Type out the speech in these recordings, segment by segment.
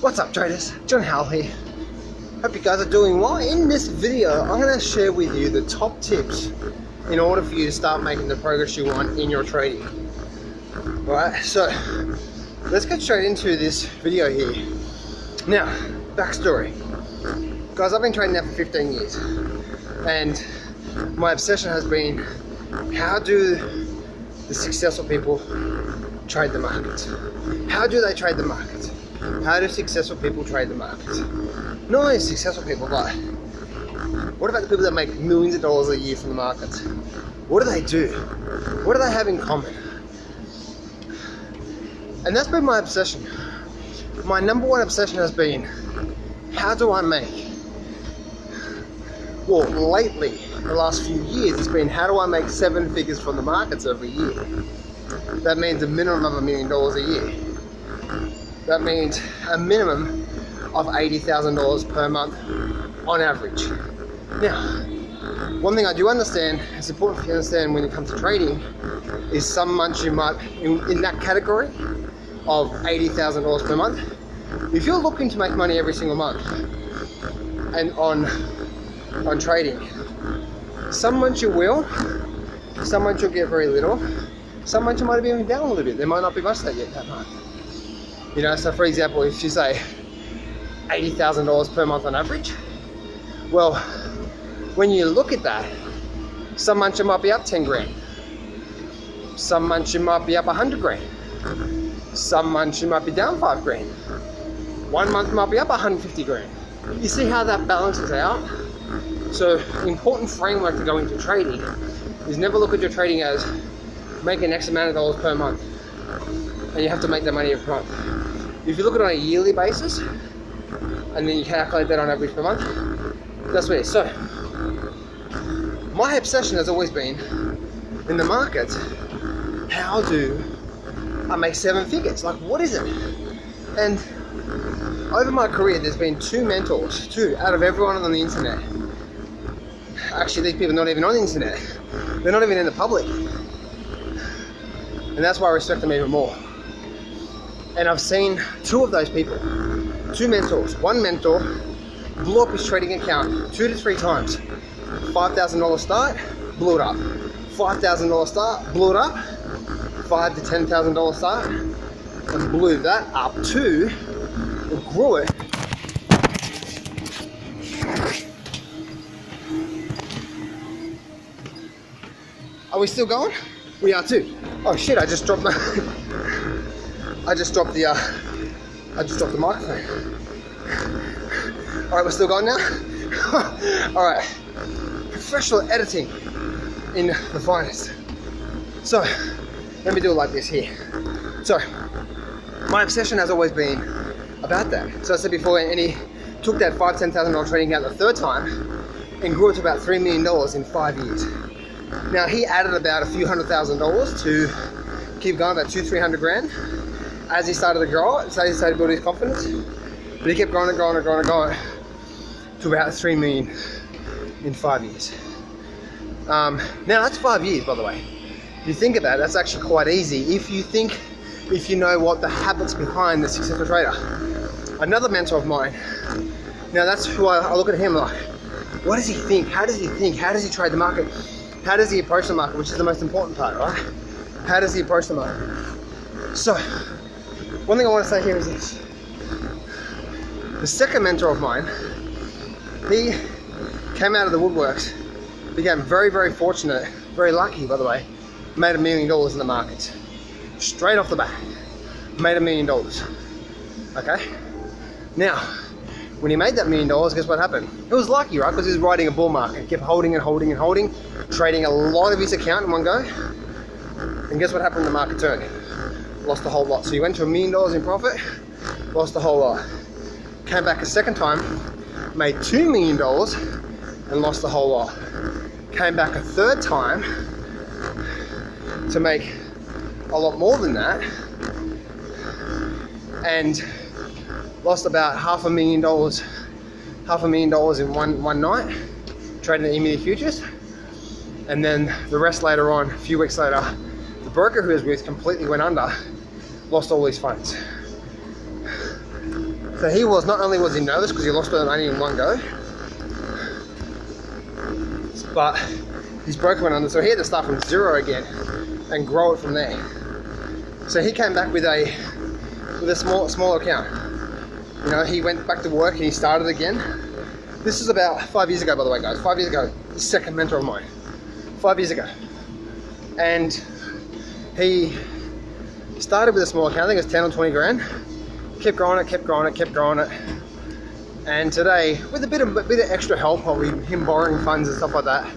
What's up traders, John Howell here. Hope you guys are doing well. In this video, I'm going to share with you the top tips in order for you to start making the progress you want in your trading. Right, so let's get straight into this video here. Now, backstory. Guys, I've been trading now for 15 years and my obsession has been, how do the successful people trade the market? How do they trade the market? How do successful people trade the market? Not only successful people, but what about the people that make millions of dollars a year from the market? What do they do? What do they have in common? And that's been my obsession. My number one obsession has been, how do I make? Well, lately, the last few years, it's been, how do I make 7 figures from the markets every year? That means a minimum of $1 million a year. That means a minimum of $80,000 per month on average. Now, one thing I do understand, it's important for you to understand when it comes to trading, is some months you might, in that category of $80,000 per month, if you're looking to make money every single month and on trading, some months you will, some months you'll get very little, some months you might be even down a little bit. There might not be much that yet that month. You know, so for example, if you say $80,000 per month on average, well, when you look at that, some months you might be up 10 grand. Some months you might be up 100 grand. Some months you might be down 5 grand. 1 month might be up 150 grand. You see how that balances out? So, important framework to go into trading is never look at your trading as making X amount of dollars per month and you have to make that money every month. If you look at it on a yearly basis and then you calculate that on average per month, that's what it is. So, my obsession has always been, in the market, how do I make 7 figures? Like, what is it? And over my career, there's been 2 mentors, 2 out of everyone on the internet. Actually, these people are not even on the internet. They're not even in the public. And that's why I respect them even more. And I've seen 2 of those people, 2 mentors. One mentor blew up his trading account 2 to 3 times. $5,000 start, blew it up. $5,000 start, blew it up. $5,000 to $10,000 start, and blew that up to, or grew it. Are we still going? We are too. Oh shit! I just dropped my. I just dropped the microphone. All right, we're still going now. All right, professional editing in the finest. So, let me do it like this here. So, my obsession has always been about that. So I said before, and he took that $5,000 to $10,000 trading account the 3rd time and grew it to about $3 million in 5 years. Now he added about a few $100,000 to keep going, about 200-300 grand as he started to grow it, so he started to build his confidence. But he kept growing and growing and growing and growing to about $3 million in 5 years. Now that's 5 years, by the way. If you think of that, that's actually quite easy if you know what the habits behind the successful trader. Another mentor of mine, now that's who I look at him like, what does he think? How does he think? How does he trade the market? How does he approach the market? Which is the most important part, right? How does he approach the market? So, one thing I want to say here is this. The second mentor of mine, he came out of the woodworks, became very, very fortunate, very lucky, by the way, made $1 million in the market. Straight off the bat, made $1 million. Okay? Now, when he made that $1 million, guess what happened? It was lucky, right? Because he was riding a bull market. He kept holding and holding and holding, trading a lot of his account in one go. And guess what happened when the market turned? Lost a whole lot. So he went to $1 million in profit, lost a whole lot. Came back a second time, made $2 million and lost a whole lot. Came back a third time to make a lot more than that and lost about $500,000 in one night trading the E-mini futures, and then the rest later on, a few weeks later, the broker who was with completely went under, lost all his funds. So he was, not only was he nervous because he lost all the money in one go, but his broker went under, so he had to start from zero again and grow it from there. So he came back with a small account. You know, he went back to work and he started again. This is about 5 years ago, by the way, guys. 5 years ago, the second mentor of mine. 5 years ago. And he started with a small account, I think it was 10 or 20 grand. Kept growing it. And today, with a bit of extra help, probably him borrowing funds and stuff like that,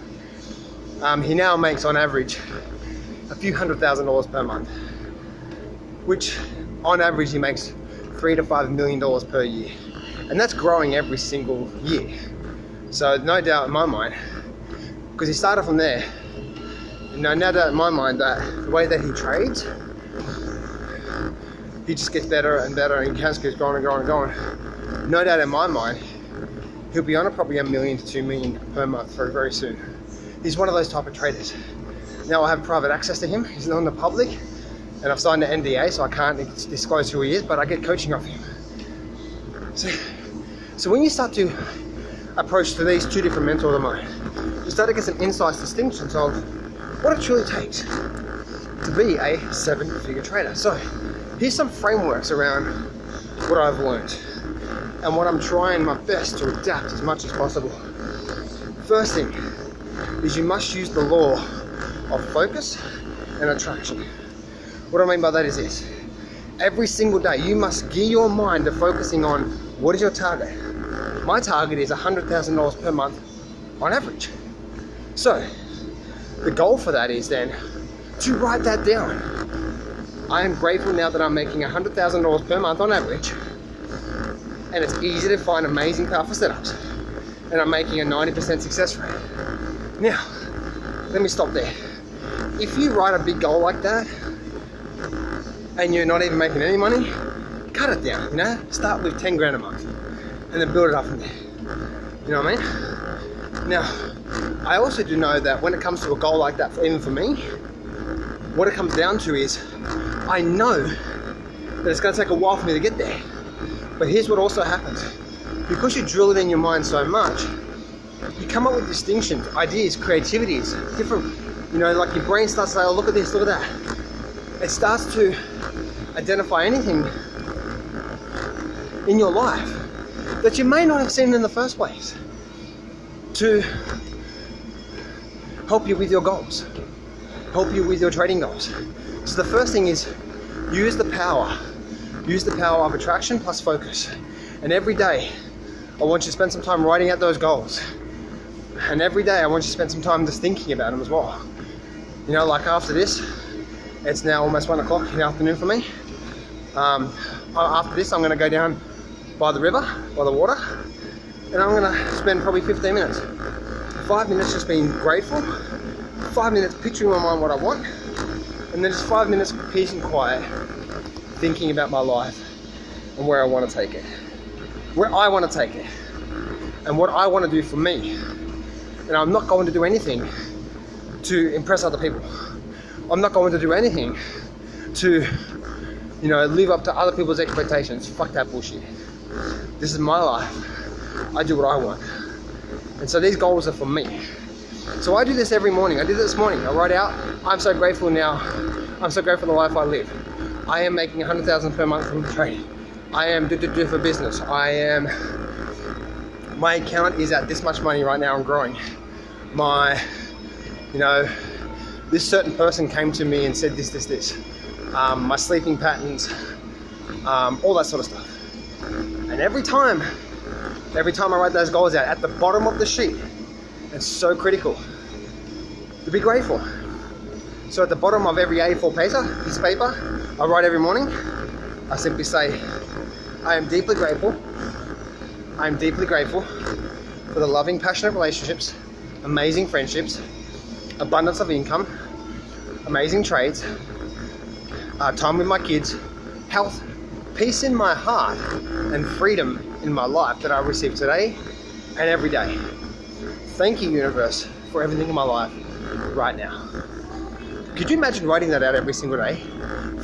he now makes on average a few $100,000 per month, which on average he makes $3 to $5 million per year, and that's growing every single year. So no doubt in my mind, because he started from there, no doubt in my mind that the way that he trades, he just gets better and better, and he just keeps growing. No doubt in my mind, he'll be on a probably $1 million to $2 million per month very, very soon. He's one of those type of traders. Now I have private access to him. He's not in the public, and I've signed an NDA, so I can't disclose who he is, but I get coaching off him. So when you start to approach to these two different mentors of mine, you start to get some insights, distinctions of what it truly takes to be a 7-figure trader. So here's some frameworks around what I've learned and what I'm trying my best to adapt as much as possible. First thing is you must use the law of focus and attraction. What I mean by that is this: every single day you must gear your mind to focusing on what is your target. My target is $100,000 per month on average. So the goal for that is then to write that down. I am grateful now that I'm making $100,000 per month on average, and it's easy to find amazing powerful setups, and I'm making a 90% success rate. Now, let me stop there. If you write a big goal like that and you're not even making any money, cut it down, you know? Start with 10 grand a month and then build it up from there. You know what I mean? Now, I also do know that when it comes to a goal like that, even for me, what it comes down to is I know that it's going to take a while for me to get there. But here's what also happens. Because you drill it in your mind so much, you come up with distinctions, ideas, creativities, different, you know, like your brain starts to say, oh, look at this, look at that. It starts to identify anything in your life that you may not have seen in the first place to help you with your goals, help you with your trading goals. So the first thing is use the power of attraction plus focus. And every day I want you to spend some time writing out those goals. And every day I want you to spend some time just thinking about them as well. You know, like after this, it's now almost 1 o'clock in the afternoon for me. After this, I'm going to go down by the river, by the water, and I'm going to spend probably 15 minutes. 5 minutes just being grateful, 5 minutes picturing in my mind what I want, and then just 5 minutes of peace and quiet, thinking about my life and where I want to take it. Where I want to take it, and what I want to do for me. And I'm not going to do anything to impress other people. I'm not going to do anything to, you know, live up to other people's expectations. Fuck that bullshit. This is my life. I do what I want. And so these goals are for me. So I do this every morning. I did it this morning. I write out, I'm so grateful now. I'm so grateful for the life I live. I am making $100,000 per month from trading. I am do for business. My account is at this much money right now and growing. This certain person came to me and said this. My sleeping patterns, all that sort of stuff. And every time I write those goals out, at the bottom of the sheet, it's so critical to be grateful. So at the bottom of every A4 piece of paper, I write every morning, I simply say, I am deeply grateful for the loving, passionate relationships, amazing friendships, abundance of income, amazing trades, time with my kids, health, peace in my heart, and freedom in my life that I receive today and every day. Thank you, universe, for everything in my life right now. Could you imagine writing that out every single day?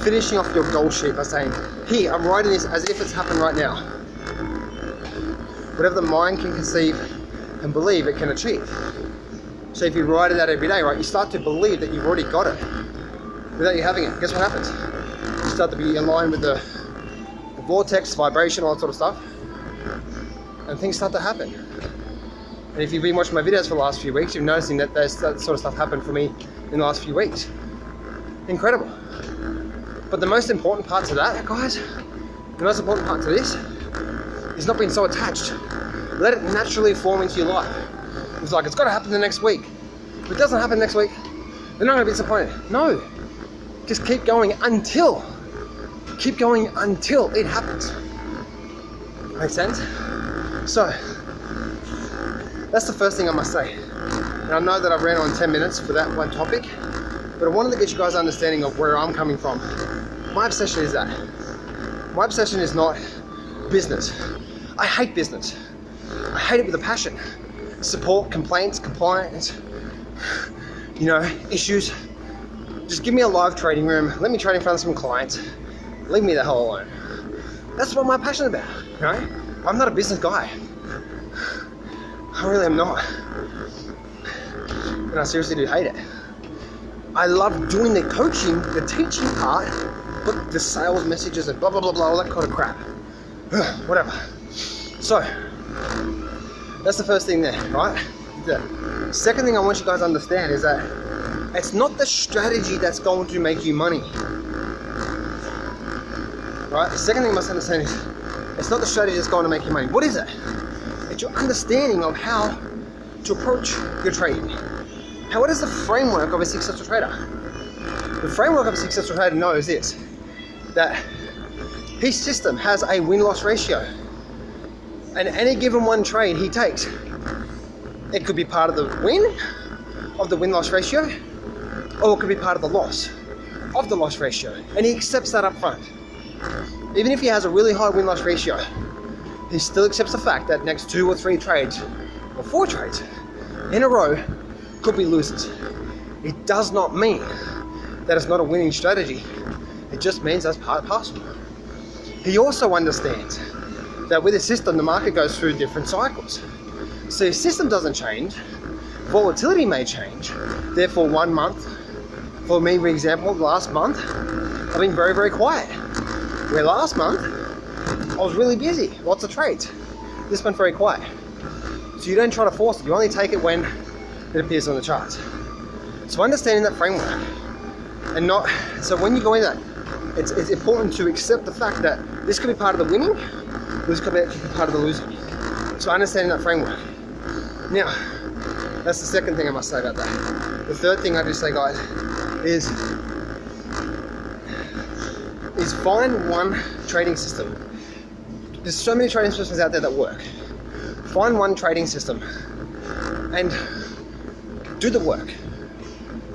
Finishing off your goal sheet by saying, here, I'm writing this as if it's happened right now. whatever the mind can conceive and believe it can achieve. So if you write it out every day, right, you start to believe that you've already got it without you having it. Guess what happens? You start to be aligned with the vortex, vibration, all that sort of stuff, and things start to happen. And if you've been watching my videos for the last few weeks, you're noticing that that sort of stuff happened for me in the last few weeks. Incredible. But the most important part to that, guys, the most important part to this is not being so attached. Let it naturally form into your life. It's like, it's got to happen the next week. If it doesn't happen next week, they're not going to be disappointed. No, just keep going until it happens. Make sense? So, that's the first thing I must say. And I know that I've ran on 10 minutes for that one topic, but I wanted to get you guys understanding of where I'm coming from. My obsession is that. My obsession is not business. I hate business. I hate it with a passion. Support, complaints, compliance, issues. Just give me a live trading room. Let me trade in front of some clients. Leave me the hell alone. That's what I'm passionate about, I'm not a business guy. I really am not. And I seriously do hate it. I love doing the coaching, the teaching part, but the sales messages and blah, blah, blah, blah, all that kind of crap. Whatever. So, that's the first thing there, right? The second thing I want you guys to understand is that it's not the strategy that's going to make you money. Right? The second thing you must understand is it's not the strategy that's going to make you money. What is it? It's your understanding of how to approach your trading. What is the framework of a successful trader? The framework of a successful trader knows this, that his system has a win-loss ratio. And any given one trade he takes, it could be part of the win of the win-loss ratio, or it could be part of the loss of the loss ratio. And he accepts that up front. Even if he has a really high win-loss ratio, he still accepts the fact that next 2 or 3 trades, or 4 trades in a row, could be losers. It does not mean that it's not a winning strategy. It just means that's part and parcel. He also understands that with a system, the market goes through different cycles. So if system doesn't change, volatility may change. Therefore, 1 month, for me, for example, last month, I've been very, very quiet. Where last month, I was really busy, lots of trades. This month, very quiet. So you don't try to force it, you only take it when it appears on the charts. So understanding that framework, and not, so when you go in that, it's important to accept the fact that this could be part of the winning, this could be part of the losing. So understanding that framework. Now, that's the second thing I must say about that. The third thing I do say, guys, is find one trading system. There's so many trading systems out there that work. Find one trading system and do the work.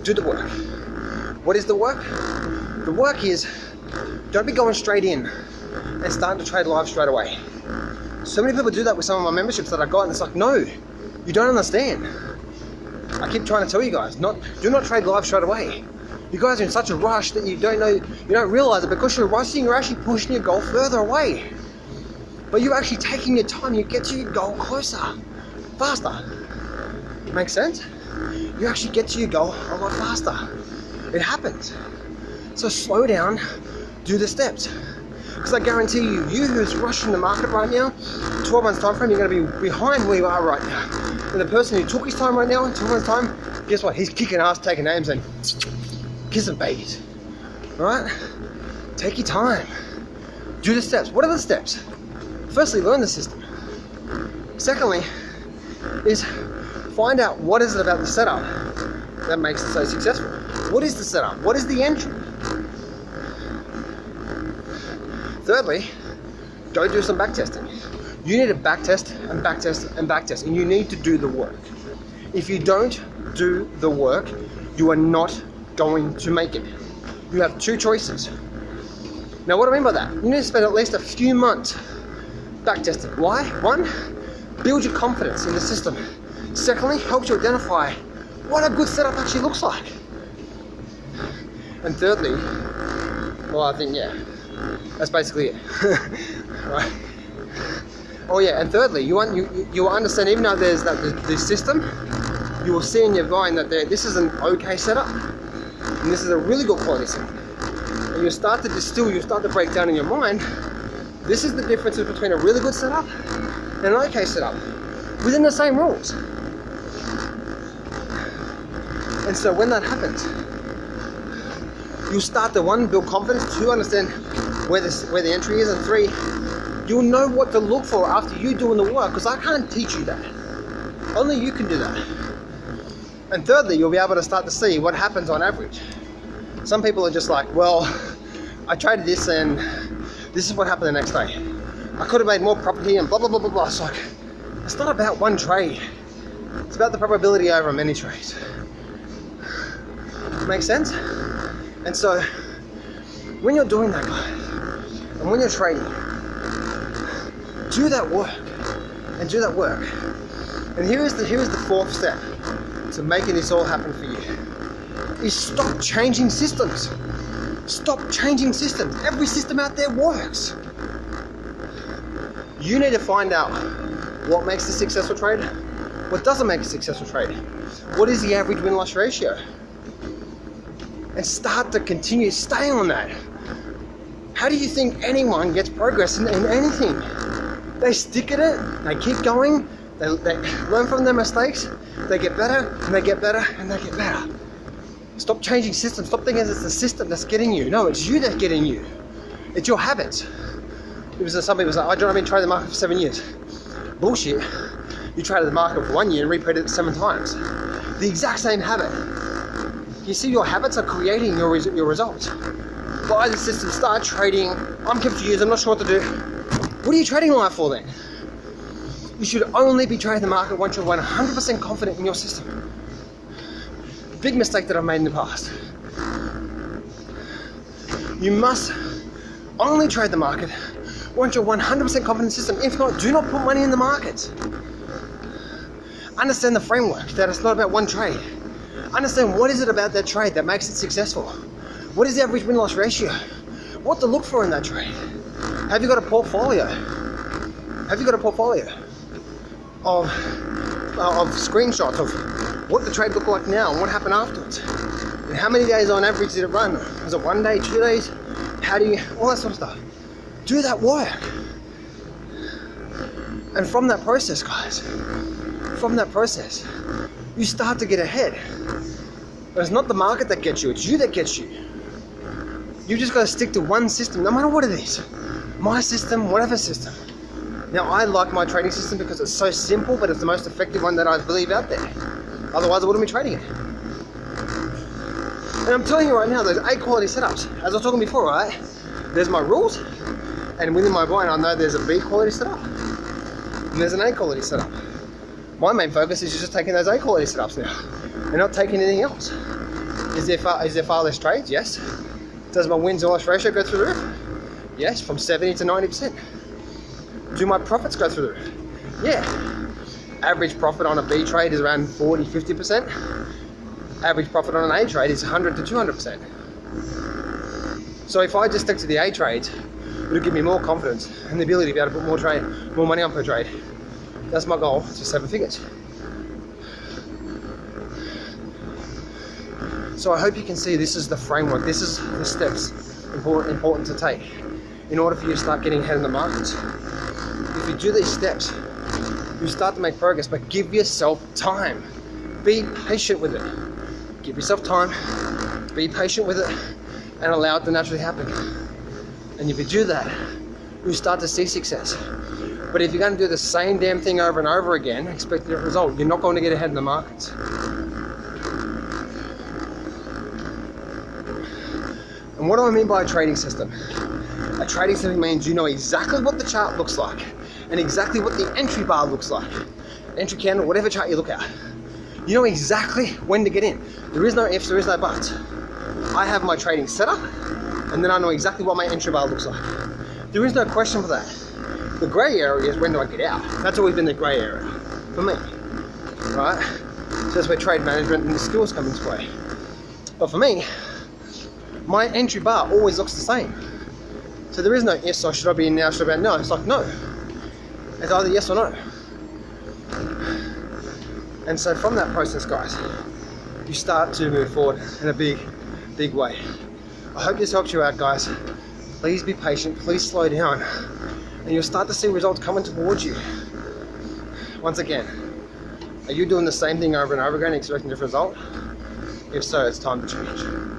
Do the work. What is the work? The work is, don't be going straight in and starting to trade live straight away. So many people do that with some of my memberships that I got, and it's like, no, you don't understand. I keep trying to tell you guys, do not trade live straight away. You guys are in such a rush that you don't realize it. Because you're rushing, you're actually pushing your goal further away. But you're actually taking your time, you get to your goal closer, faster. Make sense? You actually get to your goal a lot faster. It happens. So slow down, do the steps. Because I guarantee you who's rushing the market right now, 12 months time frame, you're going to be behind where you are right now. And the person who took his time right now, in 12 months time, guess what? He's kicking ass, taking names, and kissing babies. Alright? Take your time. Do the steps. What are the steps? Firstly, learn the system. Secondly, is find out what is it about the setup that makes it so successful. What is the setup? What is the entry? Thirdly, go do some backtesting. You need to backtest and backtest and backtest, and you need to do the work. If you don't do the work, you are not going to make it. You have 2 choices. Now, what do I mean by that? You need to spend at least a few months backtesting. Why? 1, build your confidence in the system. Secondly, helps you identify what a good setup actually looks like. And thirdly, well, I think, yeah, that's basically it. Right? Oh yeah, and thirdly, you will understand, even though there's this system, you will see in your mind that this is an okay setup, and this is a really good quality setup. And you'll start to distill, you'll start to break down in your mind, this is the differences between a really good setup and an okay setup, within the same rules. And so when that happens, you'll start to, 1, build confidence, 2, understand where the entry is, and 3, you'll know what to look for after you doing the work, because I can't teach you that. Only you can do that. And thirdly, you'll be able to start to see what happens on average. Some people are just like, well, I traded this and this is what happened the next day. I could have made more profit here and blah, blah, blah, blah, blah. It's like, it's not about one trade. It's about the probability over many trades. Make sense? And so, when you're doing that, guys, and when you're trading, do that work, and do that work. And here is the 4th step to making this all happen for you, is stop changing systems. Stop changing systems. Every system out there works. You need to find out what makes a successful trade, what doesn't make a successful trade, what is the average win-loss ratio, and start to continue, stay on that. How do you think anyone gets progress in anything? They stick at it, they keep going, they learn from their mistakes, they get better, and they get better, and they get better. Stop changing systems. Stop thinking it's the system that's getting you. No, it's you that's getting you. It's your habits. Some people say, I've been trading the market for 7 years. Bullshit. You traded the market for 1 year and repeated it 7 times. The exact same habit. You see, your habits are creating your results. Buy the system, start trading. I'm confused, I'm not sure what to do. What are you trading live for then? You should only be trading the market once you're 100% confident in your system. Big mistake that I've made in the past. You must only trade the market once you're 100% confident in the system. If not, do not put money in the market. Understand the framework, that it's not about one trade. Understand what is it about that trade that makes it successful. What is the average win-loss ratio? What to look for in that trade. Have you got a portfolio? Have you got a portfolio of screenshots of what the trade looked like now and what happened afterwards? And how many days on average did it run? Was it 1 day, 2 days? All that sort of stuff. Do that work. And from that process, guys, you start to get ahead. But it's not the market that gets you, it's you that gets you. You just got to stick to one system, no matter what it is. My system, whatever system. Now, I like my trading system because it's so simple, but it's the most effective one that I believe out there. Otherwise, I wouldn't be trading it. And I'm telling you right now, there's 8 quality setups. As I was talking before, right? There's my rules, and within my brain, I know there's a B quality setup, and there's an A quality setup. My main focus is just taking those A quality setups now, and not taking anything else. Is there far less trades? Yes. Does my win-loss ratio go through the roof? Yes, from 70 to 90%. Do my profits go through the roof? Yeah. Average profit on a B trade is around 40, 50%. Average profit on an A trade is 100 to 200%. So if I just stick to the A trades, it'll give me more confidence and the ability to be able to put more money on per trade. That's my goal, to 7 figures. So I hope you can see this is the framework, this is the steps important to take in order for you to start getting ahead in the markets. If you do these steps, you start to make progress, but give yourself time. Be patient with it. Give yourself time, be patient with it, and allow it to naturally happen. And if you do that, you'll start to see success. But if you're going to do the same damn thing over and over again, expecting a result, you're not going to get ahead in the markets. And what do I mean by a trading system? A trading system means you know exactly what the chart looks like and exactly what the entry bar looks like. Entry candle, whatever chart you look at. You know exactly when to get in. There is no ifs, there is no buts. I have my trading set up, and then I know exactly what my entry bar looks like. There is no question for that. The grey area is when do I get out. That's always been the grey area for me, right? So that's where trade management and the skills come into play. But for me, my entry bar always looks the same. So there is no yes, or should I be in now, should I be in now? It's like, no. It's either yes or no. And so from that process, guys, you start to move forward in a big way. I hope this helps you out, guys. Please be patient, please slow down, and you'll start to see results coming towards you. Once again, are you doing the same thing over and over again expecting a different result? If so, it's time to change.